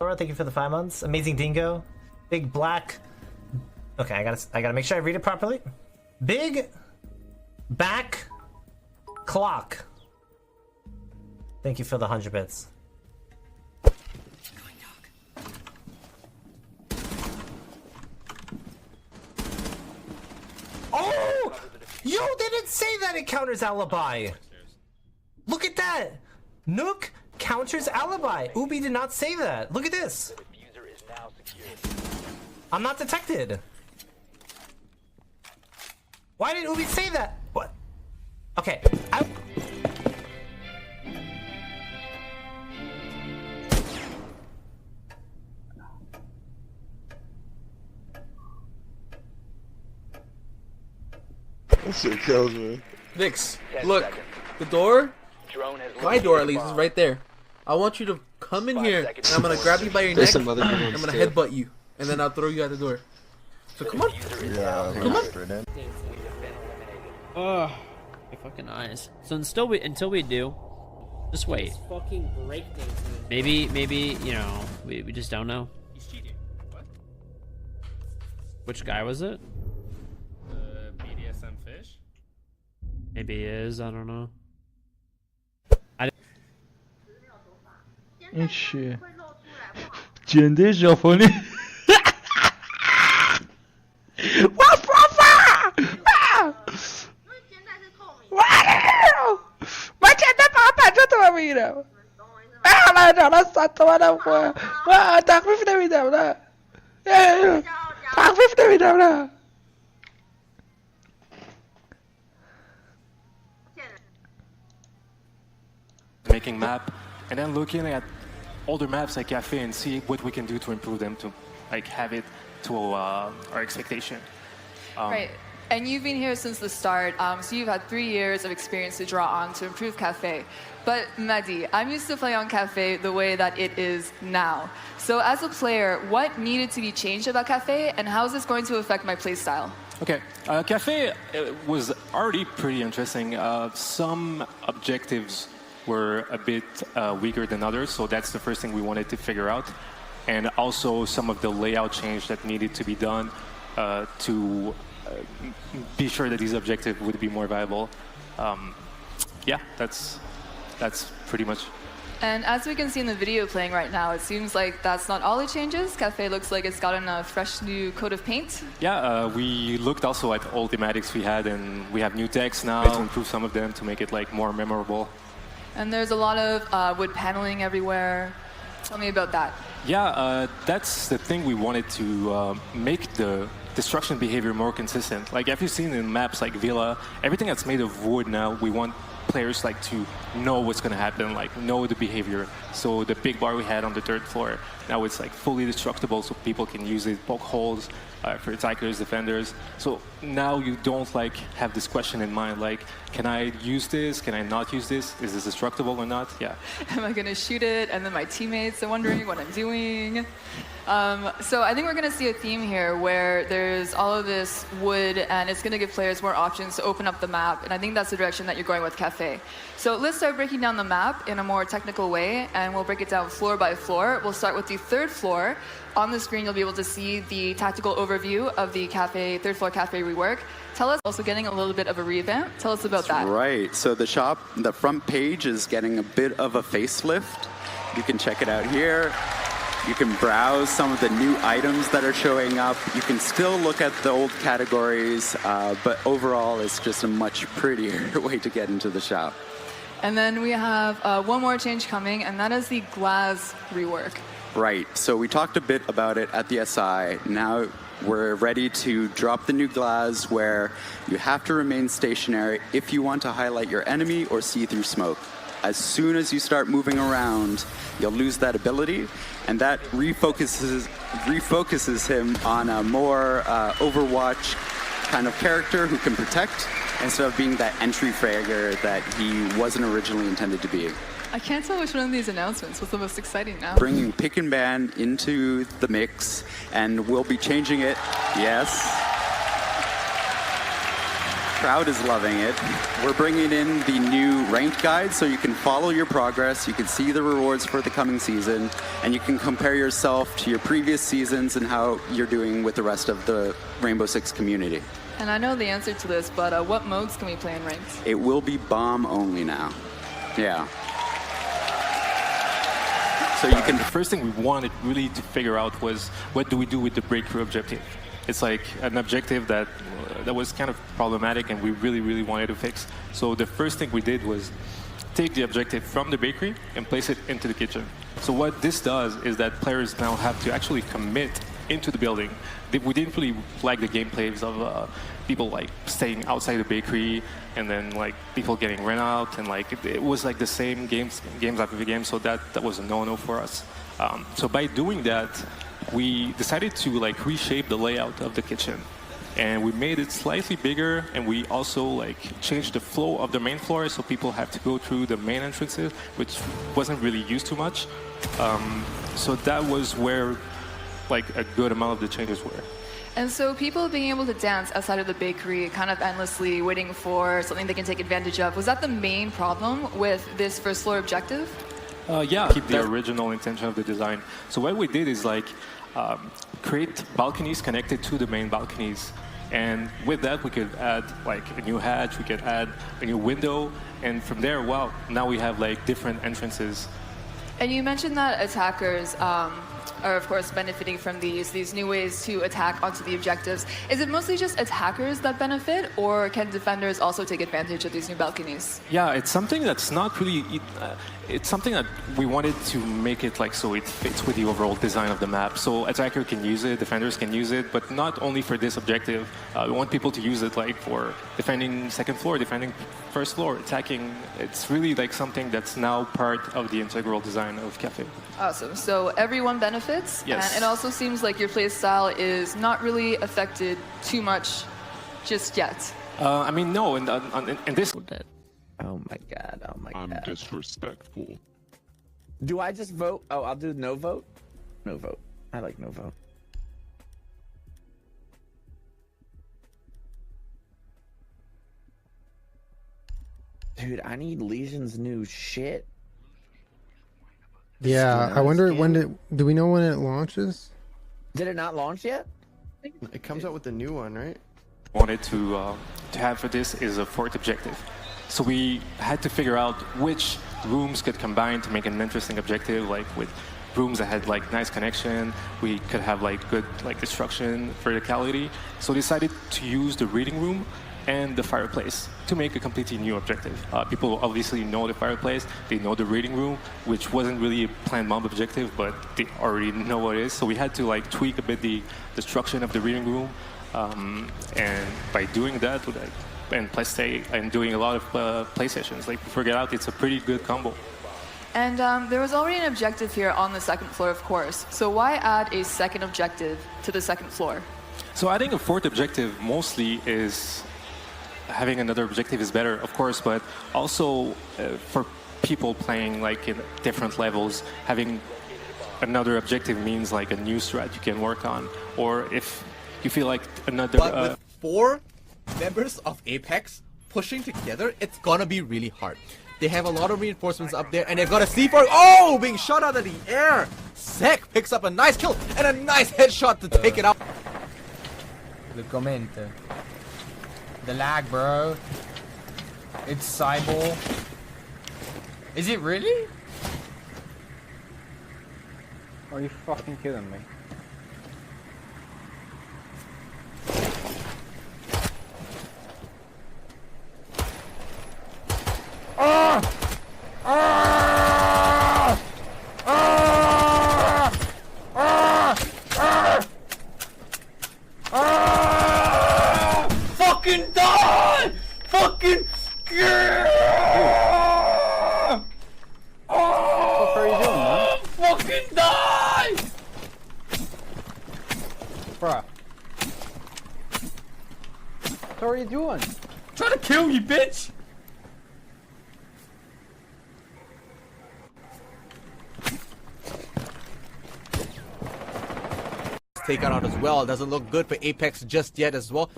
Laura, thank you for the 5 months. Amazing Dingo. Big Black. Okay, I gotta make sure I read it properly. Big Back Clock. Thank you for the 100 bits. Oh! Yo, they didn't say that it counters Alibi. Look at that. Nøkk counters Alibi. Ubi did not say that. Look at this. I'm not detected. Why did Ubi say that? What? Okay. That shit kills me. Vix, look, the door, my door at least, is right there. I want you to come in here, and I'm gonna grab you by your neck, I'm gonna headbutt you, and then I'll throw you out the door. So come on. Yeah, come on. Ugh, my fucking eyes. So until we do, just wait. Fucking breakdancing. Maybe you know, we just don't know. He's cheating. What? Which guy was it? BDSM fish? Maybe he is, I don't know. Ixi. 剪的小狐狸。我发发！我剪的把板这多没了。啊，来找了3多的我，我打回来没得了，打回来没得了。 Making map, and then looking at older maps like Cafe and see what we can do to improve them to like have it to our expectation. Right, and you've been here since the start, so you've had 3 years of experience to draw on to improve Cafe. But Mehdi, I'm used to playing on Cafe the way that it is now. So as a player, what needed to be changed about Cafe, and how is this going to affect my playstyle? Okay, Cafe was already pretty interesting. Some objectives were a bit weaker than others, so that's the first thing we wanted to figure out. And also some of the layout change that needed to be done to be sure that these objectives would be more viable. Yeah, that's pretty much. And as we can see in the video playing right now, it seems like that's not all the changes. Cafe looks like it's gotten a fresh new coat of paint. Yeah, we looked also at old thematics we had, and we have new decks now to improve some of them to make it like more memorable. And there's a lot of wood paneling everywhere. Tell me about that. Yeah, that's the thing we wanted to make the destruction behavior more consistent. Like, if you've seen in maps like Villa, everything that's made of wood now, we want players like to know what's going to happen, like know the behavior. So the big bar we had on the 3rd floor, now it's like fully destructible, so people can use it, poke holes for attackers, defenders. So now you don't like have this question in mind, like, can I use this? Can I not use this? Is this destructible or not? Yeah. Am I going to shoot it? And then my teammates are wondering what I'm doing. So I think we're going to see a theme here where there's all of this wood, and it's going to give players more options to open up the map. And I think that's the direction that you're going with Cafe. So let's start breaking down the map in a more technical way, and we'll break it down floor by floor. We'll start with the 3rd floor. On the screen, you'll be able to see the tactical overview of the Cafe 3rd floor Cafe rework. Tell us, also getting a little bit of a revamp. Tell us about that. Right. So the shop, the front page is getting a bit of a facelift. You can check it out here. You can browse some of the new items that are showing up. You can still look at the old categories, but overall, it's just a much prettier way to get into the shop. And then we have one more change coming, and that is the glass rework. Right. So we talked a bit about it at the SI. Now we're ready to drop the new glass where you have to remain stationary if you want to highlight your enemy or see through smoke. As soon as you start moving around, you'll lose that ability, and that refocuses him on a more Overwatch kind of character who can protect instead of being that entry fragger that he wasn't originally intended to be. I can't tell which one of these announcements was the most exciting now. Bringing pick and ban into the mix, and we'll be changing it. Yes. Crowd is loving it. We're bringing in the new ranked guide so you can follow your progress, you can see the rewards for the coming season, and you can compare yourself to your previous seasons and how you're doing with the rest of the Rainbow Six community. And I know the answer to this, but what modes can we play in ranked? It will be bomb only now. Yeah. So you can. The first thing we wanted really to figure out was what do we do with the breakthrough objective? It's like an objective that was kind of problematic and we really wanted to fix. So the first thing we did was take the objective from the bakery and place it into the kitchen. So what this does is that players now have to actually commit into the building. We didn't really like the gameplays of people like staying outside the bakery and then like people getting run out, and like it was like the same games after game. So that was a no-no for us. So by doing that, we decided to like reshape the layout of the kitchen, and we made it slightly bigger, and we also like changed the flow of the main floor so people have to go through the main entrances, which wasn't really used too much. So that was where like a good amount of the changes were. And so people being able to dance outside of the bakery kind of endlessly waiting for something they can take advantage of, was that the main problem with this first floor objective? Yeah, keep the original intention of the design. So what we did is like create balconies connected to the main balconies. And with that, we could add like a new hatch, we could add a new window. And from there, wow, now we have like different entrances. And you mentioned that attackers are, of course, benefiting from these new ways to attack onto the objectives. Is it mostly just attackers that benefit, or can defenders also take advantage of these new balconies? Yeah, it's something that's not really... it's something that we wanted to make it like so it fits with the overall design of the map. So attacker can use it, defenders can use it, but not only for this objective. We want people to use it like for defending second floor, defending first floor, attacking. It's really like something that's now part of the integral design of Cafe. Awesome. So everyone benefits. Yes. And it also seems like your play style is not really affected too much just yet. I mean, no, in this... Oh my god, oh my god. I'm disrespectful. Do I just vote? Oh, I'll do no vote? No vote. I like no vote. Dude, I need Legion's new shit. Yeah, I wonder do we know when it launches? Did it not launch yet? It comes out with the new one, right? Wanted to have for this is a fourth objective. So we had to figure out which rooms could combine to make an interesting objective, like with rooms that had like nice connection, we could have like good like destruction, verticality. So we decided to use the reading room and the fireplace to make a completely new objective. People obviously know the fireplace, they know the reading room, which wasn't really a planned mob objective, but they already know what it is. So we had to like tweak a bit the destruction of the reading room, and by doing that, and play and doing a lot of play sessions, like we figured out it's a pretty good combo. And there was already an objective here on the second floor, of course. So why add a second objective to the second floor? So adding a fourth objective mostly is having another objective is better, of course, but also for people playing like in different levels, having another objective means like a new strat you can work on, or if you feel like another... But with 4 members of Apex pushing together, it's gonna be really hard. They have a lot of reinforcements up there, and they've got a C4. Oh, being shot out of the air. Sek picks up a nice kill and a nice headshot to take it out. Le comment. The lag, bro. It's Cyball. Is it really? Are you fucking kidding me? Fucking die! Fucking What are you doing, man? fucking die! Bruh. What are you doing? Trying to kill me, bitch! Taken out as well. It doesn't look good for Apex just yet as well.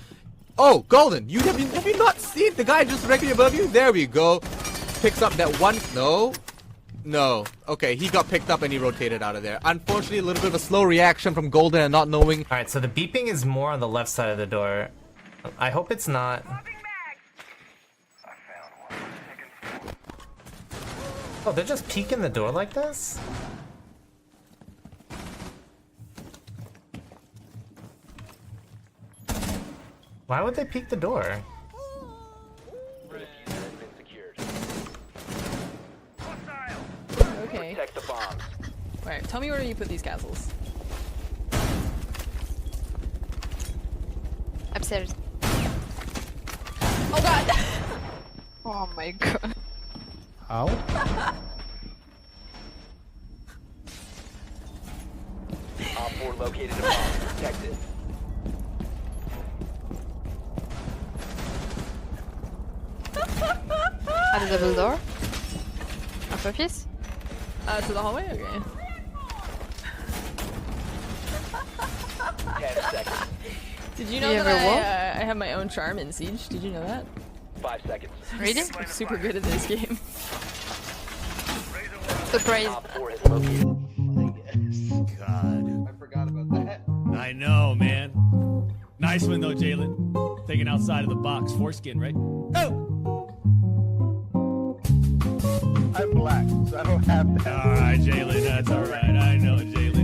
Oh, Golden, have you not seen the guy just directly above you? There we go. Picks up that one. No. Okay, he got picked up and he rotated out of there. Unfortunately, a little bit of a slow reaction from Golden and not knowing. All right, so the beeping is more on the left side of the door. I hope it's not. Oh, they're just peeking the door like this? Why would they peek the door? Okay. Alright, tell me where you put these castles. Upstairs. Oh god! Oh my god. How? Op 4 located a bomb. Protect it. At the double door. Upper piece. To the hallway? Okay. 10 seconds. Did you know that I have my own charm in Siege? Did you know that? 5 seconds. Really? I'm super good at this game. Surprise. Op 4 has located. God. I forgot about that. I know, man. Nice one though, Jalen. Thinking outside of the box. Foreskin, right? Oh! I'm black, so I don't have that. Alright, Jalen, that's alright. I know, Jalen.